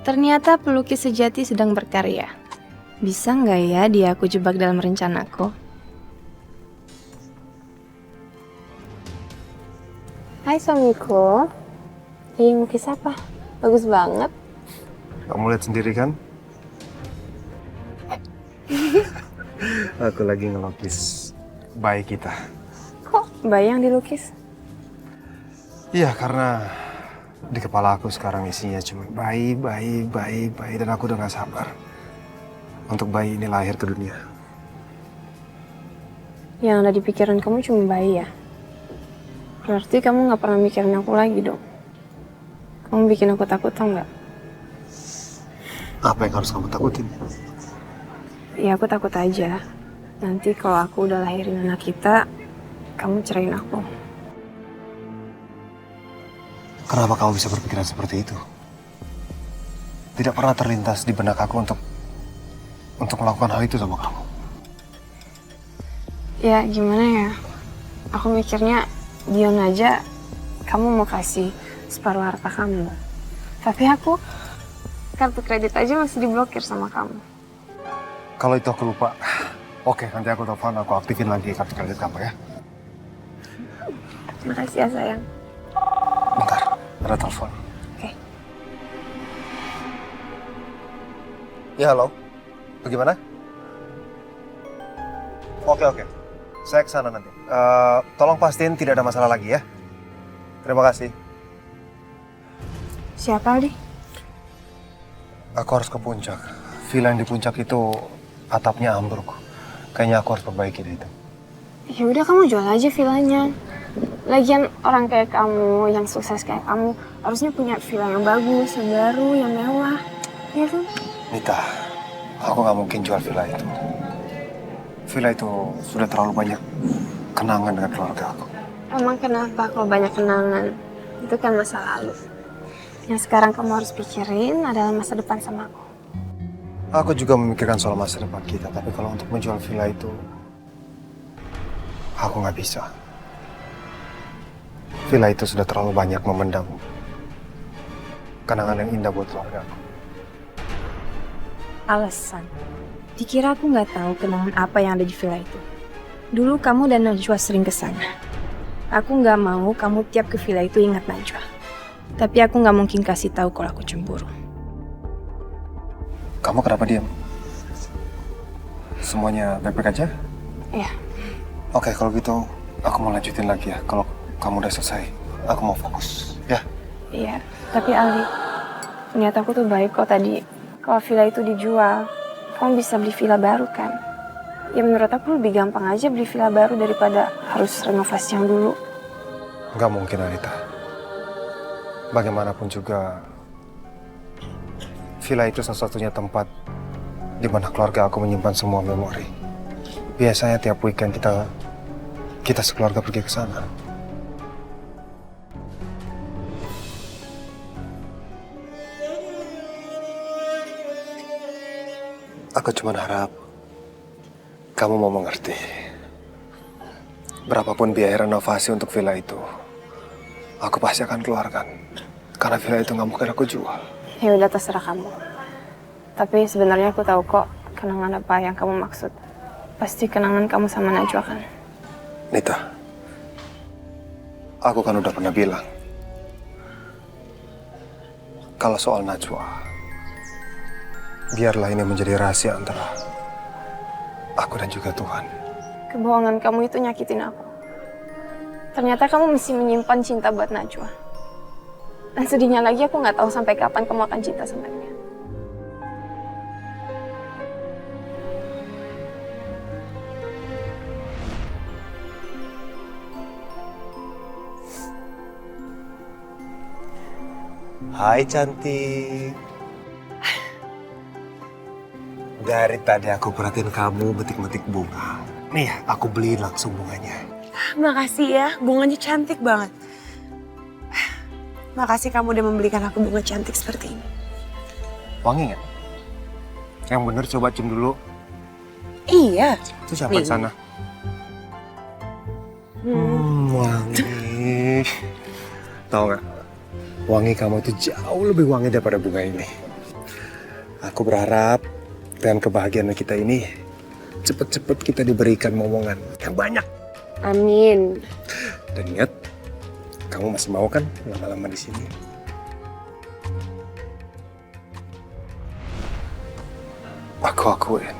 Ternyata pelukis sejati sedang berkarya. Bisa nggak ya dia aku jebak dalam rencanaku? Hai suamiku, lagi lukis apa? Bagus banget. Kamu lihat sendiri kan? Aku lagi ngelukis bayi kita. Kok bayi yang dilukis? Iya, karena di kepala aku sekarang isinya cuma bayi, dan aku udah gak sabar untuk bayi ini lahir ke dunia. Yang ada di pikiran kamu cuma bayi ya? Berarti kamu gak pernah mikirin aku lagi dong? Kamu bikin aku takut tau gak? Apa yang harus kamu takutin? Ya aku takut aja. Nanti kalau aku udah lahirin anak kita, kamu ceraiin aku. Kenapa kamu bisa berpikiran seperti itu? Tidak pernah terlintas di benak aku untuk melakukan hal itu sama kamu. Ya gimana ya? Aku mikirnya Dion aja kamu mau kasih separuh harta kamu. Tapi aku kartu kredit aja masih diblokir sama kamu. Kalau itu aku lupa. Oke, nanti aku telepon, aku aktifin lagi kartu kredit kamu ya. Makasih ya sayang. Bentar, ada telepon. Oke. Ya, halo. Bagaimana? Oke. Saya kesana nanti. Tolong pastiin tidak ada masalah lagi ya. Terima kasih. Siapa Aldi? Aku harus ke puncak. Villa yang di puncak itu atapnya ambruk. Kayaknya aku harus perbaiki deh itu. Ya udah kamu jual aja villanya. Lagian orang kayak kamu, yang sukses kayak kamu, harusnya punya villa yang bagus, yang baru, yang mewah. Iya kan? Nita, aku nggak mungkin jual villa itu. Villa itu sudah terlalu banyak kenangan dengan keluarga aku. Emang kenapa kalau banyak kenangan? Itu kan masa lalu. Yang sekarang kamu harus pikirin adalah masa depan sama aku. Aku juga memikirkan soal masa depan kita, tapi kalau untuk menjual villa itu, aku nggak bisa. Villa itu sudah terlalu banyak memendam kenangan yang indah buat keluarga aku. Alasan? Dikira aku nggak tahu kenangan apa yang ada di villa itu. Dulu kamu dan Najwa sering ke sana. Aku nggak mau kamu tiap ke villa itu ingat Najwa. Tapi aku nggak mungkin kasih tahu kalau aku cemburu. Kamu kenapa diam? Semuanya baik-baik aja? Iya. Oke, kalau gitu aku mau lanjutin lagi ya. Kalau kamu udah selesai, aku mau fokus, ya? Iya. Tapi Aldi, niat aku tuh baik kok tadi. Kalau villa itu dijual, kamu bisa beli villa baru kan? Ya menurut aku lebih gampang aja beli villa baru daripada harus renovasi yang dulu. Nggak mungkin, Anita. Bagaimanapun juga, villa itu satu-satunya tempat di mana keluarga aku menyimpan semua memori. Biasanya tiap weekend kita sekeluarga pergi ke sana. Aku cuma harap kamu mau mengerti. Berapapun biaya renovasi untuk villa itu, aku pasti akan keluarkan. Karena villa itu nggak mungkin aku jual. Ya udah terserah kamu. Tapi sebenarnya aku tahu kok kenangan apa yang kamu maksud. Pasti kenangan kamu sama Najwa kan? Nita, aku kan udah pernah bilang kalau soal Najwa, biarlah ini menjadi rahasia antara aku dan juga Tuhan. Kebohongan kamu itu nyakitin aku. Ternyata kamu mesti menyimpan cinta buat Najwa. Dan sedihnya lagi aku nggak tahu sampai kapan kamu akan cinta sama dia. Hai cantik. Dari tadi aku perhatiin kamu betik-betik bunga. Nih, aku beliin langsung bunganya. Makasih ya, bunganya cantik banget. Makasih kamu udah membelikan aku bunga cantik seperti ini. Wangi nggak? Yang bener coba cium dulu. Iya. Itu siapa di Nih. sana? Wangi. Tahu nggak? Wangi kamu itu jauh lebih wangi daripada bunga ini. Aku berharap dengan kebahagiaan kita ini cepet-cepet kita diberikan momongan yang banyak. Amin. Dan ingat, kamu masih mau kan lama-lama di sini? Aku akuin.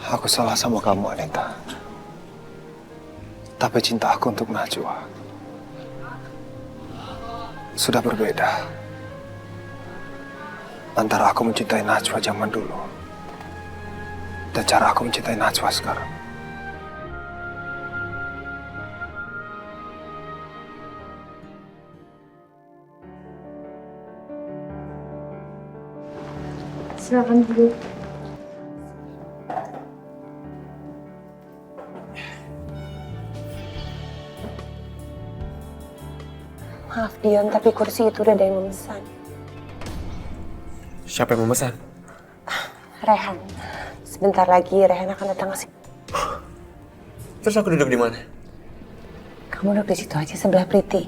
Aku salah sama kamu, Anita. Tapi cinta aku untuk Najwa sudah berbeda. Antara aku mencintai Najwa zaman dulu dan cara aku mencintai Najwa sekarang. Silakan dulu. Maaf Dion, tapi kursi itu udah ada yang memesan. Siapa yang memesan? Rehan. Sebentar lagi Rehan akan datang ke sini. Terus aku duduk di mana? Kamu duduk di situ aja sebelah Priti.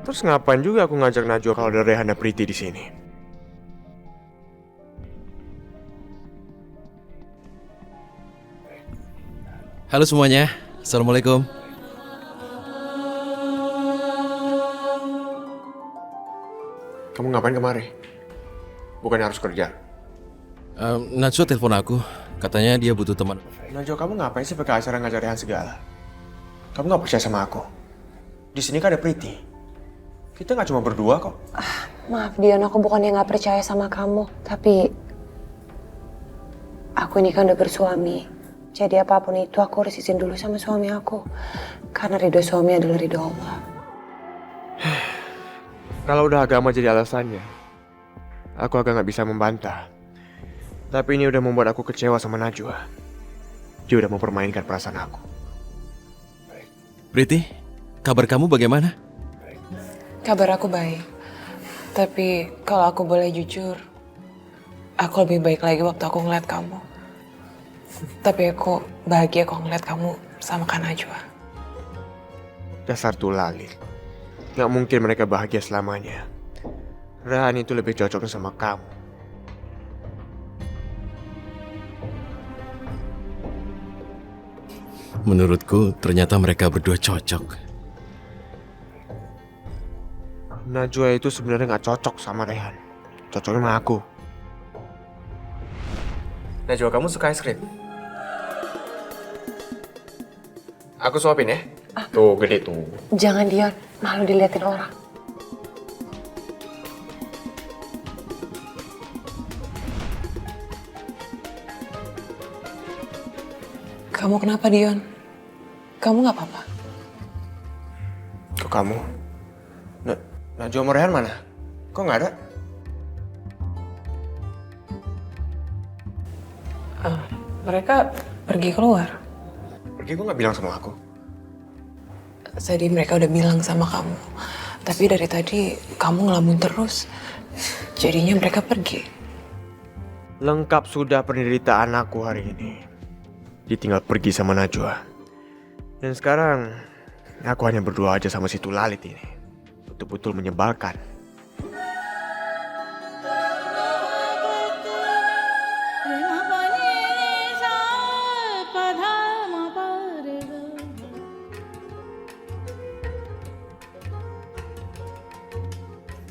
Terus ngapain juga aku ngajak Najwa kalau ada Rehana Priti di sini? Halo semuanya, Assalamualaikum. Kamu ngapain kemari? Bukannya harus kerja? Najwa telepon aku, katanya dia butuh teman. Najwa, kamu ngapain sih pakai acara ngajak Rehan segala? Kamu nggak percaya sama aku? Di sini kan ada Priti. Kita nggak cuma berdua kok. Maaf Dion, aku bukannya nggak percaya sama kamu, tapi aku ini kan udah bersuami. Jadi apapun itu aku harus izin dulu sama suami aku. Karena ridho suami adalah ridho Allah. Kalau udah agama jadi alasannya, aku agak nggak bisa membantah. Tapi ini udah membuat aku kecewa sama Najwa. Dia udah mempermainkan perasaan aku. Priti, kabar kamu bagaimana? Kabar aku baik. Tapi kalau aku boleh jujur, aku lebih baik lagi waktu aku ngeliat kamu. Tapi aku bahagia kok ngeliat kamu sama Kak Najwa. Dasar tulalit. Gak mungkin mereka bahagia selamanya. Rehan itu lebih cocok sama kamu. Menurutku, ternyata mereka berdua cocok. Najwa itu sebenarnya gak cocok sama Rehan. Cocoknya sama aku. Najwa, kamu suka es krim? Aku suapin ya. Tuh, gede tuh. Jangan Dion, malu diliatin orang. Kamu kenapa Dion? Kamu gak apa-apa? Kok kamu? Najwa sama Rehan mana? Kok gak ada? Mereka pergi keluar. Pergi kok gak bilang sama aku? Tadi mereka udah bilang sama kamu. Tapi dari tadi kamu ngelamun terus. Jadinya mereka pergi. Lengkap sudah penderitaan aku hari ini. Ditinggal pergi sama Najwa. Dan sekarang aku hanya berdua aja sama si Tulalit ini. Betul-betul menyebalkan.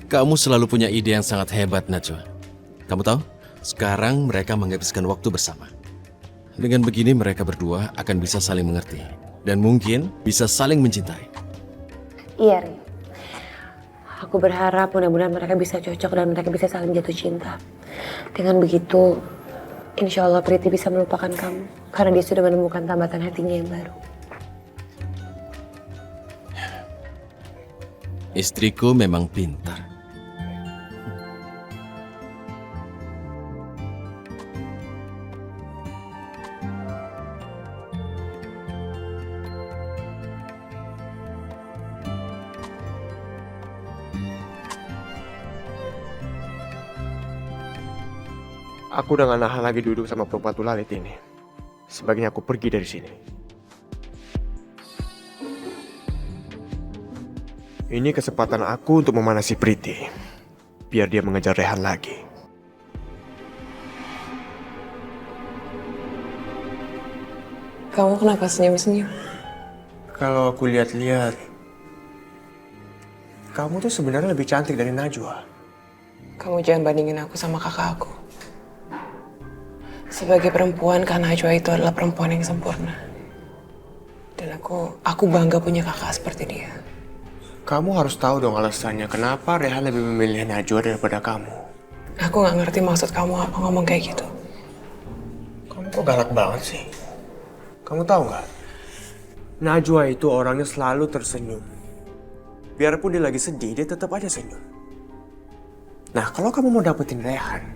Kamu selalu punya ide yang sangat hebat, Najwa. Kamu tahu, sekarang mereka menghabiskan waktu bersama. Dengan begini mereka berdua akan bisa saling mengerti. Dan mungkin bisa saling mencintai. Iya Ri. Aku berharap mudah-mudahan mereka bisa cocok dan mereka bisa saling jatuh cinta. Dengan begitu, insya Allah Priti bisa melupakan kamu. Karena dia sudah menemukan tambatan hatinya yang baru. Istriku memang pintar. Aku udah gak nahan lagi duduk sama perempuan Tulalit ini. sebaiknya aku pergi dari sini. Ini kesempatan aku untuk memanasi Priti, biar dia mengejar Rehan lagi. Kamu kenapa senyum-senyum? Kalau aku lihat-lihat, kamu tuh sebenarnya lebih cantik dari Najwa. Kamu jangan bandingin aku sama kakak aku. Sebagai perempuan, Kak Najwa itu adalah perempuan yang sempurna. Dan aku bangga punya kakak seperti dia. Kamu harus tahu dong alasannya kenapa Rehan lebih memilih Najwa daripada kamu. Aku nggak ngerti maksud kamu apa ngomong kayak gitu. Kamu kok galak banget sih? Kamu tahu nggak? Najwa itu orangnya selalu tersenyum. Biarpun dia lagi sedih, dia tetap aja senyum. Nah, kalau kamu mau dapetin Rehan,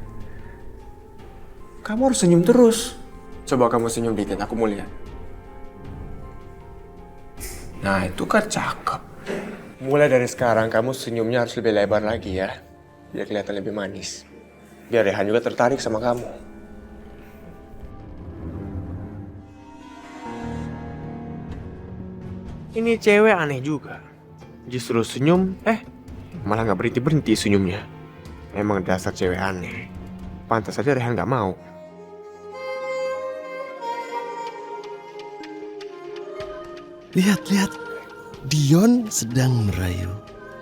kamu harus senyum terus. Coba kamu senyum dikit, aku mau lihat. Nah, itu kan cakep. Mulai dari sekarang, kamu senyumnya harus lebih lebar lagi ya. Biar kelihatan lebih manis. Biar Rehan juga tertarik sama kamu. Ini cewek aneh juga. Justru senyum, malah nggak berhenti-berhenti senyumnya. Emang dasar cewek aneh. Pantas saja Rehan nggak mau. Lihat, lihat. Dion sedang merayu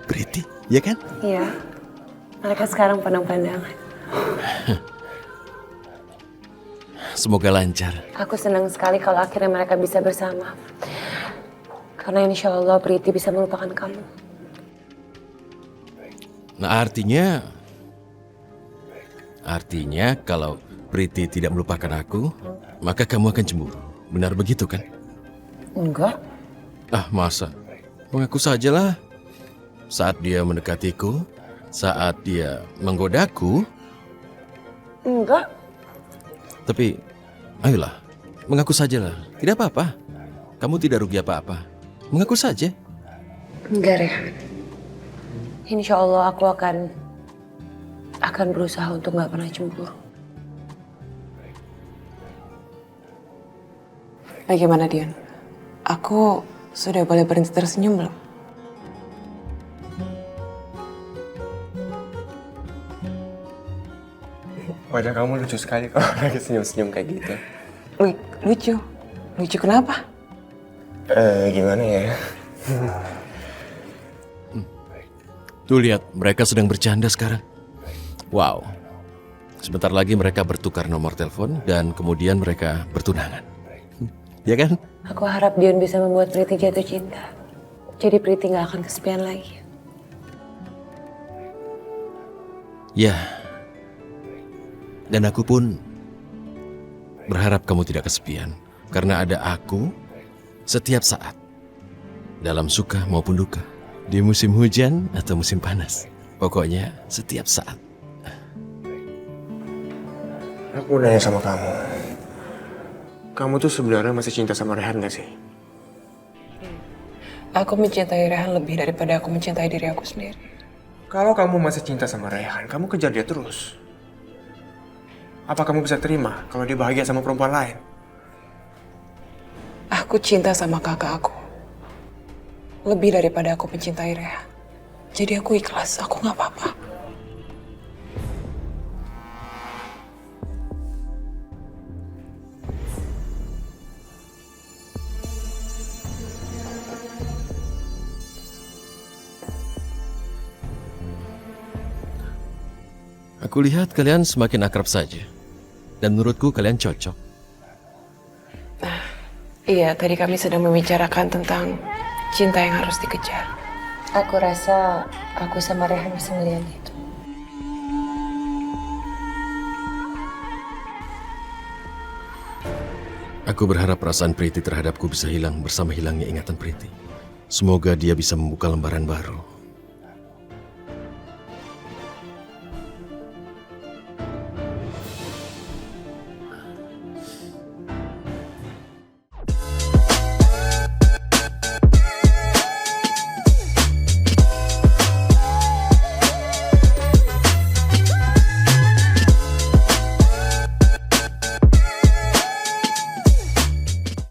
Priti, ya kan? Iya. Mereka sekarang pandang-pandangan. Semoga lancar. Aku senang sekali kalau akhirnya mereka bisa bersama. Karena insya Allah Priti bisa melupakan kamu. Nah, artinya kalau Priti tidak melupakan aku, maka kamu akan cemburu. Benar begitu kan? Enggak. Ah, masa? Mengaku sajalah. Saat dia mendekatiku, saat dia menggodaku. Enggak. Tapi, ayolah, mengaku sajalah. Tidak apa-apa. Kamu tidak rugi apa-apa. Mengaku saja. Enggak, Rehan. Insya Allah aku akan berusaha untuk nggak pernah cemburu. Bagaimana, Dion? Aku sudah boleh berhenti tersenyum belum? Wajah kamu lucu sekali kalau lagi senyum-senyum kayak gitu. Lucu? Lucu kenapa? Gimana ya? Tuh lihat, mereka sedang bercanda sekarang. Wow. Sebentar lagi mereka bertukar nomor telepon dan kemudian mereka bertunangan. Ya kan? Aku harap Dion bisa membuat Priti jatuh cinta. Jadi Priti nggak akan kesepian lagi. Ya. Dan aku pun berharap kamu tidak kesepian. Karena ada aku setiap saat. Dalam suka maupun duka. Di musim hujan atau musim panas. Pokoknya setiap saat. Aku nanya sama kamu. Kamu tuh sebenarnya masih cinta sama Rehan gak sih? Aku mencintai Rehan lebih daripada aku mencintai diri aku sendiri. Kalau kamu masih cinta sama Rehan, kamu kejar dia terus. Apa kamu bisa terima kalau dia bahagia sama perempuan lain? Aku cinta sama kakak aku. Lebih daripada aku mencintai Rehan. Jadi aku ikhlas, aku gak apa-apa. Aku lihat kalian semakin akrab saja. Dan menurutku kalian cocok. Iya, tadi kami sedang membicarakan tentang cinta yang harus dikejar. Aku rasa aku sama Rehan bisa melihat itu. Aku berharap perasaan Priti terhadapku bisa hilang bersama hilangnya ingatan Priti. Semoga dia bisa membuka lembaran baru.